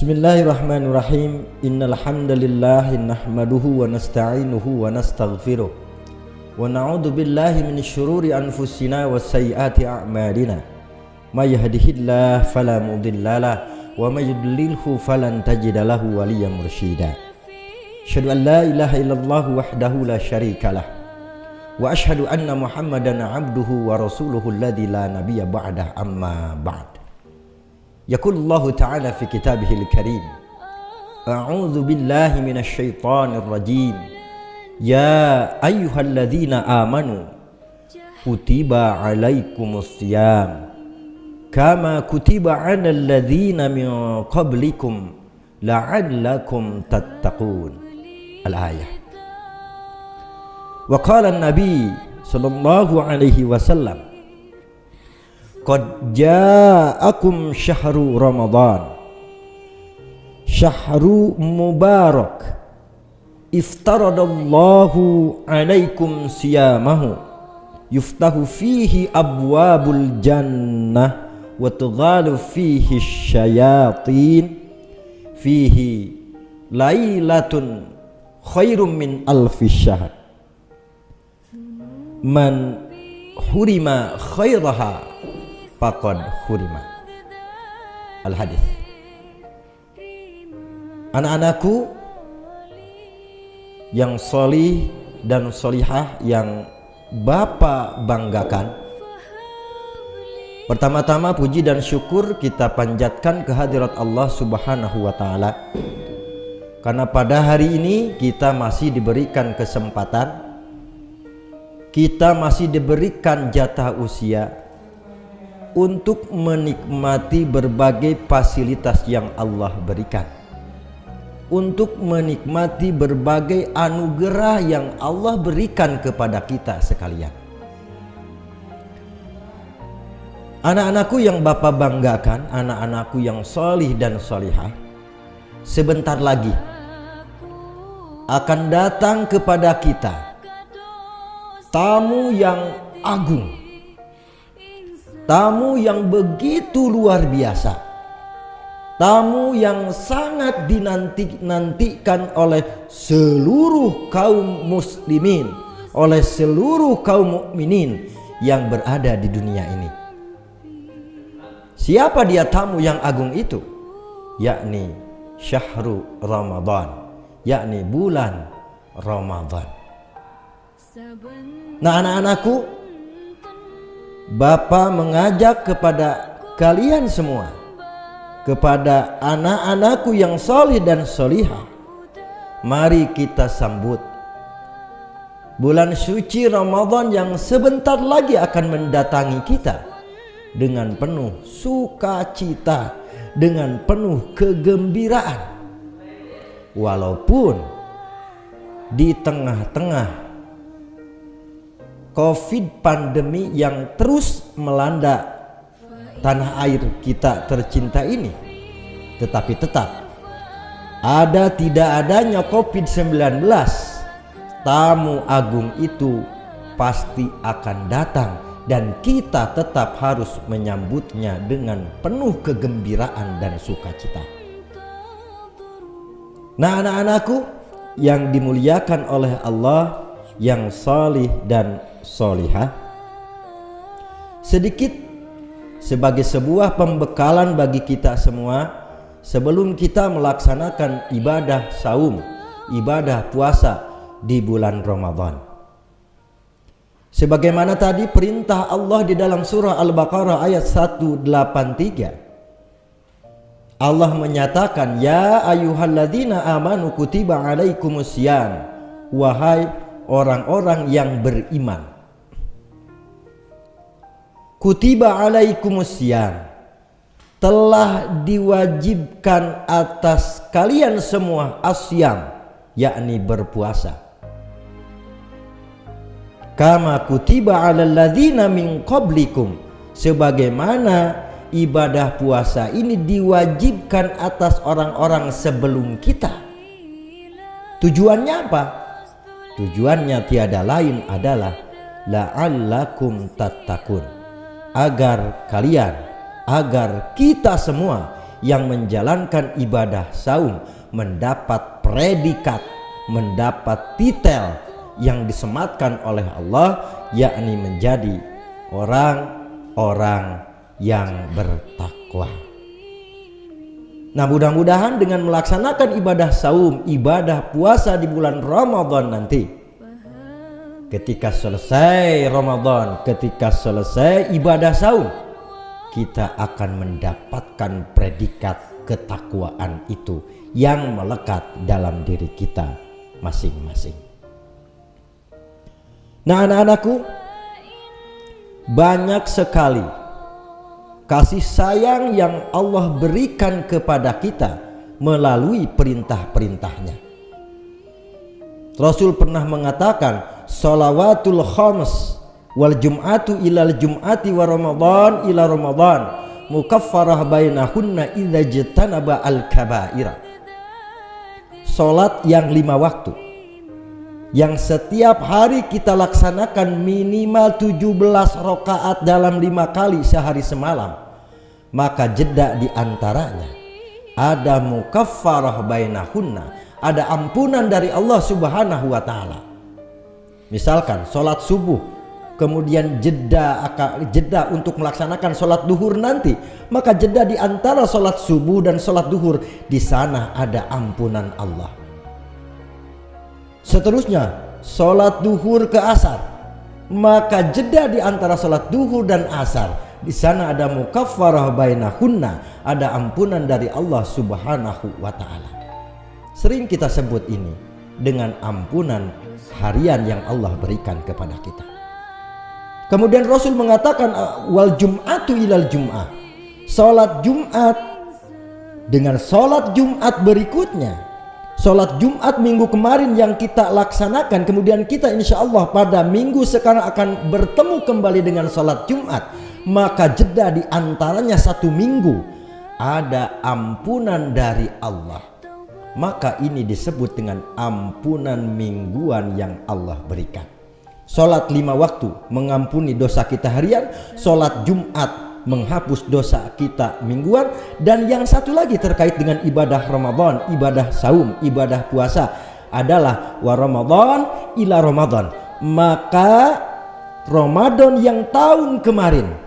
Bismillahirrahmanirrahim. Innal hamdalillah nahmaduhu wa nasta'inuhu wa nastaghfiruh wa na'udzu billahi min syururi anfusina wa sayyiati a'malina. May yahdihillahu fala mudhillalah wa may yudlilhu falan tajida lahu waliyyan mursyida. Asyhadu an la ilaha illallah wahdahu la syarikalah wa asyhadu anna Muhammadan 'abduhu wa rasuluhu alladzi la nabiyya ba'dah, amma ba'd. Yaqulullahu ta'ala fi kitabihil karim, a'udzu billahi minasy syaithanir rajim. Ya ayyuhalladzina amanu kutiba 'alaikumus syiyam kama kutiba 'alal ladzina min qablikum la'allakum tattaqun. Al-ayah. Wa qala an-nabi sallallahu alaihi wasallam, qad ja'akum syahru Ramadan, syahru mubarak, iftaradallahu alaikum siyamahu, yuftahu fihi abwabul jannah wa tughalu fihi syayatin, fihi lailatun khairum min alfi syahr, man hurima khairaha faqad hurima. Al-hadis. Anak-anakku yang solih dan solihah yang Bapak banggakan, pertama-tama puji dan syukur kita panjatkan kehadirat Allah Subhanahu wa ta'ala, karena pada hari ini kita masih diberikan kesempatan, kita masih diberikan jatah usia untuk menikmati berbagai fasilitas yang Allah berikan, untuk menikmati berbagai anugerah yang Allah berikan kepada kita sekalian. Anak-anakku yang Bapak banggakan, anak-anakku yang solih dan solihah, sebentar lagi akan datang kepada kita tamu yang agung, tamu yang begitu luar biasa, tamu yang sangat dinantikan oleh seluruh kaum muslimin, oleh seluruh kaum mukminin yang berada di dunia ini. Siapa dia tamu yang agung itu? Yakni syahrul Ramadan, yakni bulan Ramadan. Nah, anak-anakku, Bapak mengajak kepada kalian semua, kepada anak-anakku yang solih dan solihah, mari kita sambut bulan suci Ramadan yang sebentar lagi akan mendatangi kita dengan penuh sukacita, dengan penuh kegembiraan. Walaupun di tengah-tengah COVID pandemi yang terus melanda tanah air kita tercinta ini, tetapi tetap ada tidak adanya COVID-19, tamu agung itu pasti akan datang dan kita tetap harus menyambutnya dengan penuh kegembiraan dan sukacita. Nah, anak-anakku yang dimuliakan oleh Allah, yang salih dan solihah, sedikit sebagai sebuah pembekalan bagi kita semua sebelum kita melaksanakan ibadah saum, ibadah puasa di bulan Ramadan. Sebagaimana tadi perintah Allah di dalam surah Al-Baqarah ayat 183, Allah menyatakan, ya ayyuhalladzina amanu kutiba alaikumussyam, wahai orang-orang yang beriman, kutiba alaikumussyam, telah diwajibkan atas kalian semua asyam, yakni berpuasa, kama kutiba alal ladzina min qablikum, sebagaimana ibadah puasa ini diwajibkan atas orang-orang sebelum kita. Tujuannya apa? Tujuannya tiada lain adalah la'allakum tattaqun, agar kalian, agar kita semua yang menjalankan ibadah saum mendapat predikat, mendapat titel yang disematkan oleh Allah, yakni menjadi orang-orang yang bertakwa. Nah, mudah-mudahan dengan melaksanakan ibadah saum, ibadah puasa di bulan Ramadan nanti, ketika selesai Ramadan, ketika selesai ibadah saum, kita akan mendapatkan predikat ketakwaan itu yang melekat dalam diri kita masing-masing. Nah, anak-anakku, banyak sekali kasih sayang yang Allah berikan kepada kita melalui perintah-perintahnya. Rasul pernah mengatakan, sholawatul khams wal jum'atu ilal jum'ati wa ramadan ila ramadan mukaffarah bainahunna idza jatanaba al kabaira. Salat yang 5 waktu yang setiap hari kita laksanakan minimal 17 rakaat dalam 5 kali sehari semalam, maka jeda di antaranya ada mukaffarah bainahunna, ada ampunan dari Allah Subhanahu wa taala. Misalkan sholat subuh, kemudian jeda untuk melaksanakan sholat duhur nanti, maka jeda di antara sholat subuh dan sholat duhur, di sana ada ampunan Allah. Seterusnya sholat duhur ke asar, maka jeda di antara sholat duhur dan asar, di sana ada mukaffarah bainahunna, ada ampunan dari Allah Subhanahu wa taala. Sering kita sebut ini dengan ampunan harian yang Allah berikan kepada kita. Kemudian Rasul mengatakan wal jum'atu ilal jum'ah, salat Jumat dengan salat Jumat berikutnya. Salat Jumat minggu kemarin yang kita laksanakan, kemudian kita insya Allah pada minggu sekarang akan bertemu kembali dengan salat Jumat, maka jeda di antaranya 1 minggu ada ampunan dari Allah. Maka ini disebut dengan ampunan mingguan yang Allah berikan. Salat 5 waktu mengampuni dosa kita harian, salat Jumat menghapus dosa kita mingguan, dan yang satu lagi terkait dengan ibadah Ramadan, ibadah saum, ibadah puasa adalah wa Ramadan ila Ramadan. Maka Ramadan yang tahun kemarin,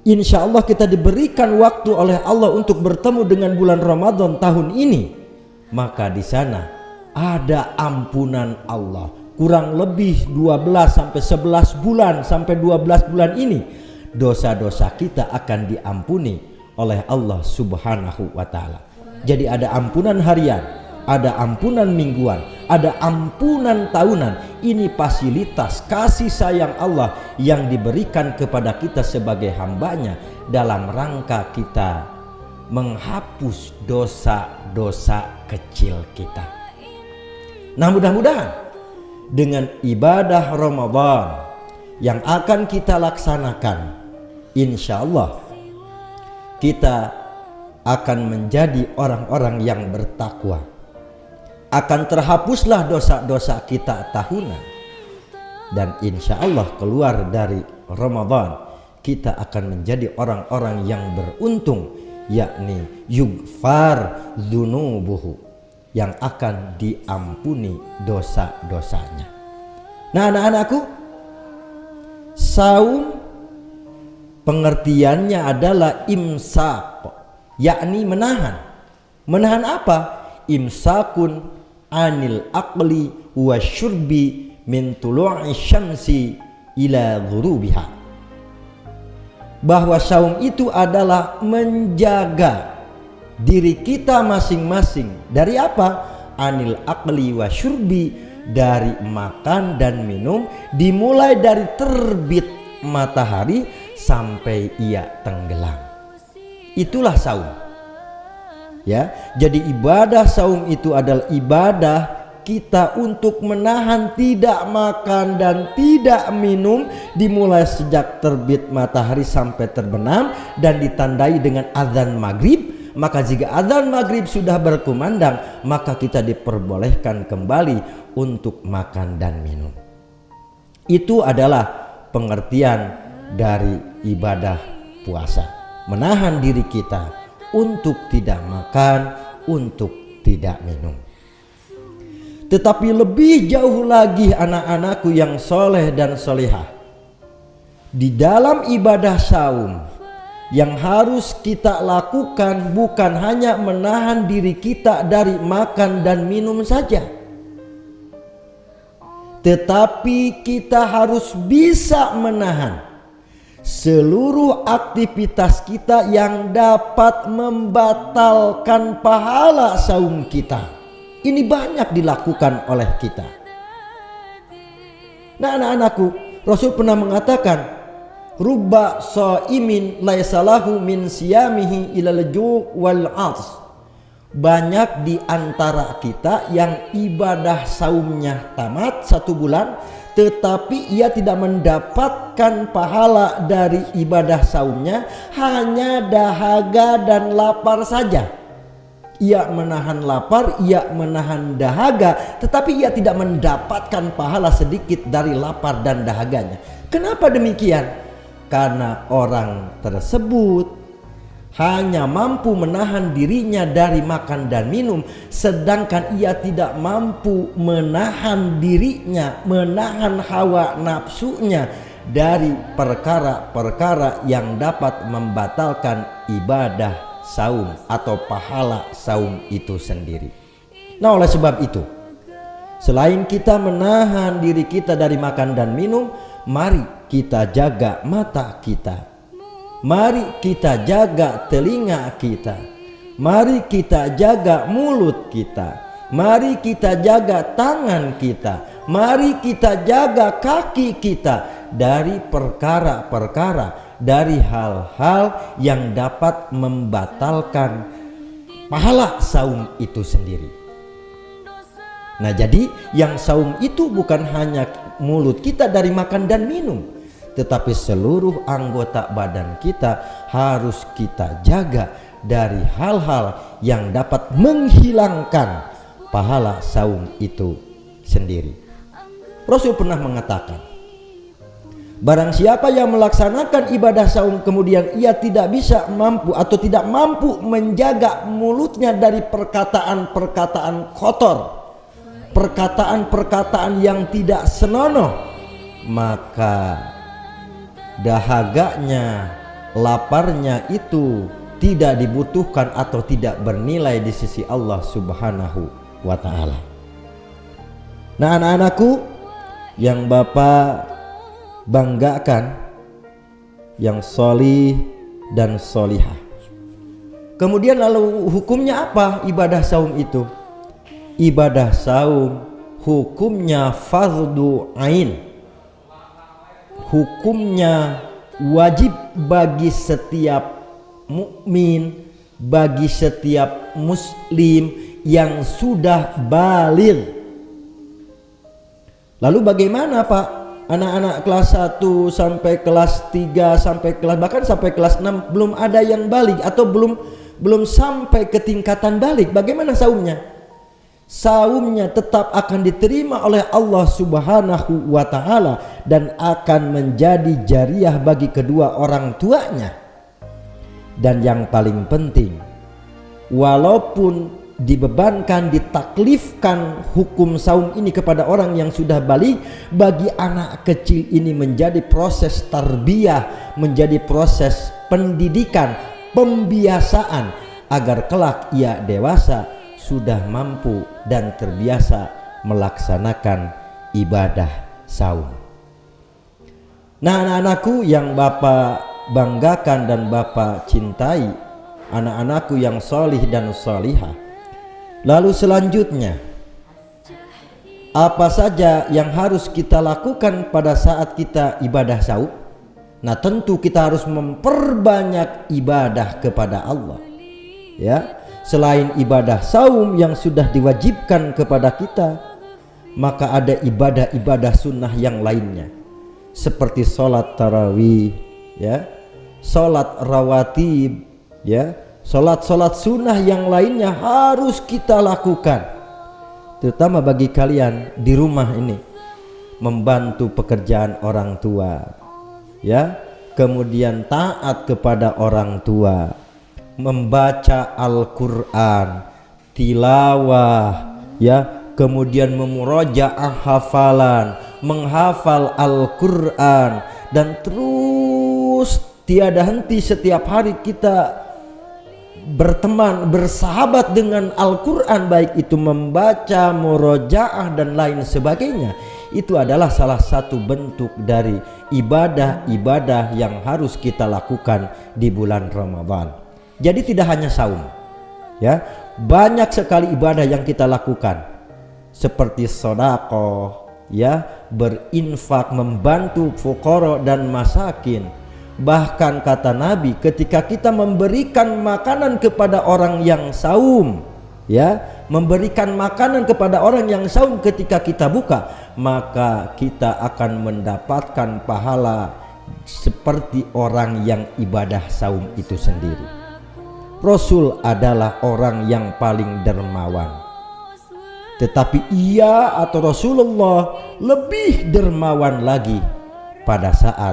insya Allah kita diberikan waktu oleh Allah untuk bertemu dengan bulan Ramadan tahun ini, maka di sana ada ampunan Allah. Kurang lebih 12 sampai 11 bulan sampai 12 bulan ini dosa-dosa kita akan diampuni oleh Allah Subhanahu wa taala. Jadi ada ampunan harian, ada ampunan mingguan, ada ampunan tahunan. Ini fasilitas kasih sayang Allah yang diberikan kepada kita sebagai hambanya dalam rangka kita menghapus dosa-dosa kecil kita. Nah, mudah-mudahan dengan ibadah Ramadan yang akan kita laksanakan, insya Allah kita akan menjadi orang-orang yang bertakwa. Akan terhapuslah dosa-dosa kita tahunan, dan insya Allah keluar dari Ramadan kita akan menjadi orang-orang yang beruntung, yakni yughfar dzunubuhu, yang akan diampuni dosa-dosanya. Nah, anak-anakku, saum pengertiannya adalah imsak, yakni menahan. Menahan apa? Imsakun anil aqli wa syurbi min tulu'i syamsi ila ghurubiha. Bahwa saum itu adalah menjaga diri kita masing-masing dari apa? Anil aqli wa syurbi, dari makan dan minum, dimulai dari terbit matahari sampai ia tenggelam. Itulah saum. Ya, jadi ibadah saum itu adalah ibadah kita untuk menahan tidak makan dan tidak minum dimulai sejak terbit matahari sampai terbenam dan ditandai dengan azan maghrib. Maka jika azan maghrib sudah berkumandang, maka kita diperbolehkan kembali untuk makan dan minum. Itu adalah pengertian dari ibadah puasa. Menahan diri kita untuk tidak makan, untuk tidak minum. Tetapi lebih jauh lagi anak-anakku yang soleh dan solehah, di dalam ibadah saum yang harus kita lakukan bukan hanya menahan diri kita dari makan dan minum saja, tetapi kita harus bisa menahan seluruh aktivitas kita yang dapat membatalkan pahala saum kita. Ini banyak dilakukan oleh kita. Nah anak-anakku, Rasul pernah mengatakan, rubba shaimin laisa lahu min siyamihi ilal ju' wal 'aths. Banyak di antara kita yang ibadah saumnya tamat 1 bulan, tetapi ia tidak mendapatkan pahala dari ibadah saumnya, hanya dahaga dan lapar saja. Ia menahan lapar, ia menahan dahaga, tetapi ia tidak mendapatkan pahala sedikit dari lapar dan dahaganya. Kenapa demikian? Karena orang tersebut hanya mampu menahan dirinya dari makan dan minum, sedangkan ia tidak mampu menahan dirinya, menahan hawa nafsunya dari perkara-perkara yang dapat membatalkan ibadah saum atau pahala saum itu sendiri. Nah oleh sebab itu, selain kita menahan diri kita dari makan dan minum, mari kita jaga mata kita, mari kita jaga telinga kita, mari kita jaga mulut kita, mari kita jaga tangan kita, mari kita jaga kaki kita dari perkara-perkara, dari hal-hal yang dapat membatalkan pahala saum itu sendiri. Nah jadi yang saum itu bukan hanya mulut kita dari makan dan minum, tetapi seluruh anggota badan kita harus kita jaga dari hal-hal yang dapat menghilangkan pahala saum itu sendiri. Rasul pernah mengatakan, barang siapa yang melaksanakan ibadah saum kemudian ia tidak bisa mampu atau tidak mampu menjaga mulutnya dari perkataan-perkataan kotor, perkataan-perkataan yang tidak senonoh, maka dahaganya, laparnya itu tidak dibutuhkan atau tidak bernilai di sisi Allah Subhanahu wa ta'ala. Nah anak-anakku yang Bapak banggakan, yang solih dan solihah, kemudian lalu hukumnya apa ibadah saum itu? Ibadah saum hukumnya fardu ain, hukumnya wajib bagi setiap mukmin, bagi setiap muslim yang sudah baligh. Lalu bagaimana Pak? Anak-anak kelas 1 sampai kelas 3 sampai kelas bahkan sampai kelas 6 belum ada yang baligh atau belum sampai ke tingkatan baligh. Bagaimana saumnya? Saumnya tetap akan diterima oleh Allah Subhanahu wa ta'ala dan akan menjadi jariah bagi kedua orang tuanya. Dan yang paling penting, walaupun dibebankan, ditaklifkan hukum saum ini kepada orang yang sudah baligh, bagi anak kecil ini menjadi proses tarbiyah, menjadi proses pendidikan, pembiasaan agar kelak ia dewasa sudah mampu dan terbiasa melaksanakan ibadah saum. Nah anak-anakku yang Bapak banggakan dan Bapak cintai, anak-anakku yang solih dan solihah, lalu selanjutnya apa saja yang harus kita lakukan pada saat kita ibadah saum? Nah tentu kita harus memperbanyak ibadah kepada Allah, ya. Selain ibadah saum yang sudah diwajibkan kepada kita, maka ada ibadah-ibadah sunnah yang lainnya, seperti sholat tarawih, ya, sholat rawatib, ya, sholat sunnah yang lainnya harus kita lakukan. Terutama bagi kalian di rumah ini, membantu pekerjaan orang tua, ya, kemudian taat kepada orang tua, membaca Al-Qur'an, tilawah, ya, kemudian memurojaah hafalan, menghafal Al-Qur'an, dan terus tiada henti setiap hari kita berteman, bersahabat dengan Al-Qur'an, baik itu membaca, murojaah dan lain sebagainya. Itu adalah salah satu bentuk dari ibadah-ibadah yang harus kita lakukan di bulan Ramadan. Jadi tidak hanya saum, ya, banyak sekali ibadah yang kita lakukan, seperti sedekah, ya, berinfak, membantu fuqara dan masakin. Bahkan kata Nabi, ketika kita memberikan makanan kepada orang yang saum, ya, memberikan makanan kepada orang yang saum ketika kita buka, maka kita akan mendapatkan pahala seperti orang yang ibadah saum itu sendiri. Rasul adalah orang yang paling dermawan, tetapi ia atau Rasulullah lebih dermawan lagi pada saat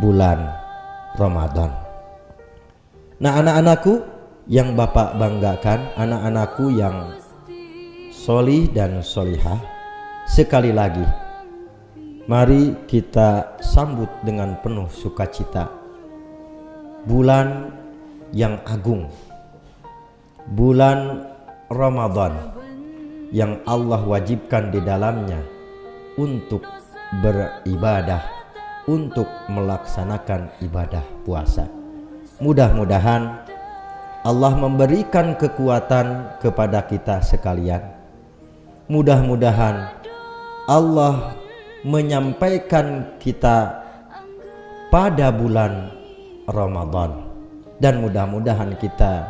bulan Ramadan. Nah, anak-anakku yang Bapak banggakan, anak-anakku yang solih dan solihah, sekali lagi mari kita sambut dengan penuh sukacita bulan yang agung, bulan Ramadan yang Allah wajibkan di dalamnya untuk beribadah, untuk melaksanakan ibadah puasa. Mudah-mudahan Allah memberikan kekuatan kepada kita sekalian. Mudah-mudahan Allah menyampaikan kita pada bulan Ramadan, dan mudah-mudahan kita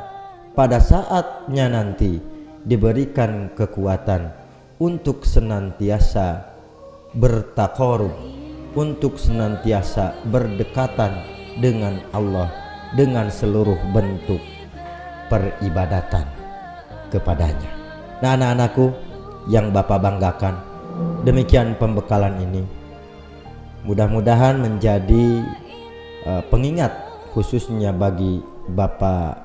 pada saatnya nanti diberikan kekuatan untuk senantiasa bertaqarrub, untuk senantiasa berdekatan dengan Allah dengan seluruh bentuk peribadatan kepadanya. Nah, anak-anakku yang Bapak banggakan, demikian pembekalan ini. Mudah-mudahan menjadi pengingat khususnya bagi Bapak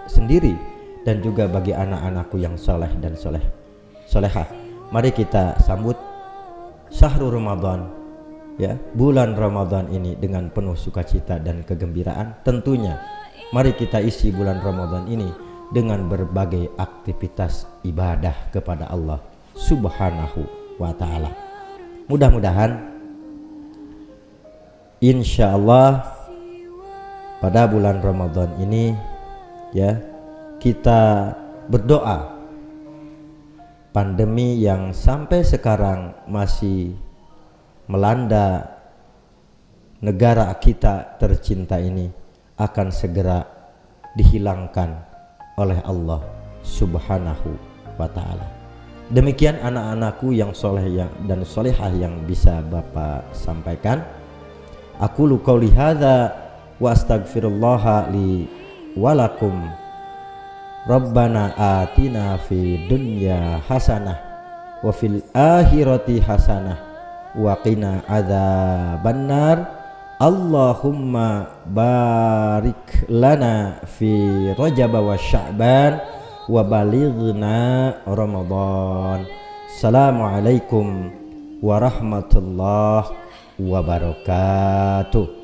sendiri dan juga bagi anak-anakku yang soleh dan solehah. Mari kita sambut syahrul Ramadan, ya, bulan Ramadan ini dengan penuh sukacita dan kegembiraan. Tentunya mari kita isi bulan Ramadan ini dengan berbagai aktivitas ibadah kepada Allah Subhanahu wa ta'ala. Mudah-mudahan insya Allah pada bulan Ramadan ini, ya, kita berdoa pandemi yang sampai sekarang masih melanda negara kita tercinta ini akan segera dihilangkan oleh Allah Subhanahu wa ta'ala. Demikian anak-anakku yang soleh dan solehah yang bisa Bapak sampaikan. Aku qouli hadza wa astaghfirullah li walakum. Rabbana atina fid dunya hasanah wa fil akhirati hasanah wa qina adzabannar. Allahumma barik lana fi Rajab wa Sya'ban wa balighna Ramadan. Assalamualaikum warahmatullahi wabarakatuh.